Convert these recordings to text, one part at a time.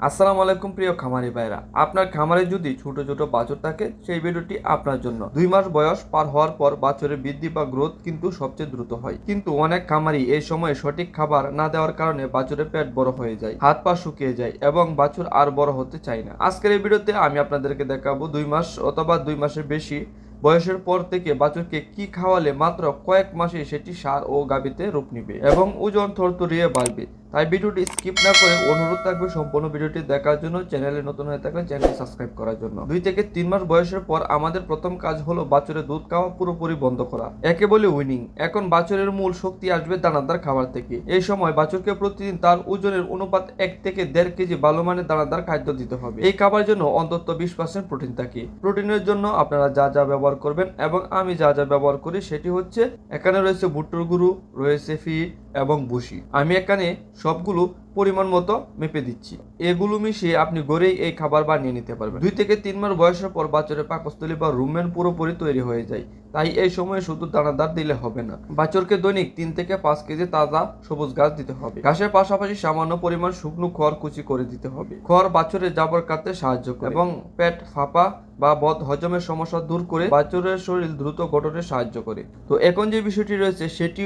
আসসালামু আলাইকুম প্রিয় খামারি ভাইরা, আপনার খামারে যদি ছোট ছোট বাছুর থাকে সেই ভিডিওটি আপনার জন্য। 2 মাস বয়স পার হওয়ার পর বাছুরের বৃদ্ধি বা গ্রোথ কিন্তু সবচেয়ে দ্রুত হয়, কিন্তু অনেক খামারি এই সময় সঠিক খাবার না দেওয়ার কারণে বাছুরের পেট বড় হয়ে যায়, হাত পা শুকিয়ে যায় এবং বাছুর আর বড় হতে চায় না। আজকের এই ভিডিওতে আমি আপনাদেরকে দেখাবো 2 মাস অথবা 2 মাসের বেশি বয়সের পর থেকে বাছুরকে কি খাওয়ালে মাত্র কয়েক মাসে সেটি ষাঁড় ও গাভীতে রূপ নিবে এবং ওজন থরথরিয়ে বাড়বে। তাই ভিডিওটি স্কিপ না করে অনুরোধ থাকবে সম্পূর্ণ ভিডিওটি দেখার জন্য। চ্যানেলে নতুন হয়ে থাকলে চ্যানেলটি সাবস্ক্রাইব করার জন্য। 2 থেকে 3 মাস বয়সের পর আমাদের প্রথম কাজ হলো বাছুরের দুধ খাওয়া পুরোপুরি বন্ধ করা, একে বলে উইনিং। এখন বাছুরের মূল শক্তি আসবে দানাদার খাবার থেকে। এই সময় বাছুরকে প্রতিদিন তার ওজনের অনুপাত 1 থেকে 1.5 কেজি ভালো মানের দানাদার খাদ্য দিতে হবে। এই খাবারের জন্য অন্তত 20% প্রোটিন থাকে। প্রোটিনের জন্য আপনারা যা যা ব্যবহার করবেন এবং আমি যা যা ব্যবহার করি সেটি হচ্ছে, এখানে রয়েছে ভুট্টার গুঁড়ো, রয়েছে ফিড এবং ভুসি। আমি এখানে সবগুলো পরিমাণ মতো মেপে দিচ্ছি। এগুলো মিশিয়ে আপনি গড়েই এই খাবার বানিয়ে নিতে পারবেন। 2 থেকে 3 মাস বয়সের পর বাছুরের পাকস্থলী বা রুমেন পুরোপুরি তৈরি হয়ে যায়, তাই এই সময় শুধু দানাদার দিলে হবে না। বাছুরকে দৈনিক 3 থেকে 5 কেজি তাজা সবুজ ঘাস দিতে হবে। ঘাসের পাশাপাশি সামান্য পরিমাণ শুকনো খড় কুচি করে দিতে হবে। খড় বাছুরের জাবর কাটতে সাহায্য করে এবং পেট ফাঁপা বা বদ হজমের সমস্যা দূর করে বাছুরের শরীর দ্রুত গঠনে সাহায্য করে। তো এখন যে বিষয়টি রয়েছে সেটি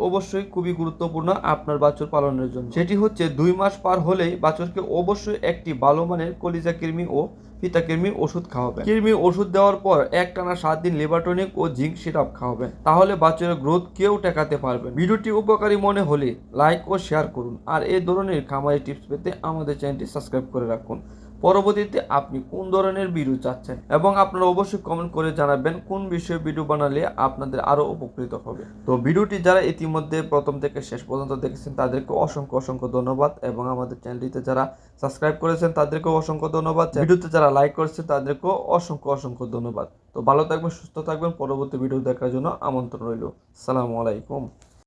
অবশ্যই খুবই গুরুত্বপূর্ণ আপনার বাছুর পালনের জন্য। সেটি হচ্ছে 2 মাস পার হলেই বাছুরকে অবশ্যই একটি ভালো মানের কলিজা কৃমি ও ফিতা কৃমির ওষুধ খাওয়াবেন। কৃমির ওষুধ দেওয়ার পর একটানা 7 দিন লিভার টনিক ও জিঙ্ক সিরাপ খাওয়াবেন, তাহলে বাছুরের গ্রোথ কেউ ঠেকাতে পারবেন। ভিডিওটি উপকারী মনে হলে লাইক ও শেয়ার করুন, আর এই ধরনের খামারি টিপস পেতে আমাদের চ্যানেলটি সাবস্ক্রাইব করে রাখুন। পরবর্তীতে আপনি কোন ধরনের ভিডিও চাচ্ছেন এবং আপনারা অবশ্যই কমেন্ট করে জানাবেন কোন বিষয়ে ভিডিও বানালে আপনাদের আরো উপকৃত হবে। তো ভিডিওটি যারা ইতিমধ্যে প্রথম থেকে শেষ পর্যন্ত দেখেছেন তাদেরকে অসংখ্য ধন্যবাদ, এবং আমাদের চ্যানেলটিতে যারা সাবস্ক্রাইব করেছেন তাদেরকেও অসংখ্য ধন্যবাদ। ভিডিওতে যারা লাইক করেছেন তাদেরকেও অসংখ্য ধন্যবাদ। তো ভালো থাকবেন, সুস্থ থাকবেন। পরবর্তী ভিডিও দেখার জন্য আমন্ত্রণ রইল। আসসালামু আলাইকুম।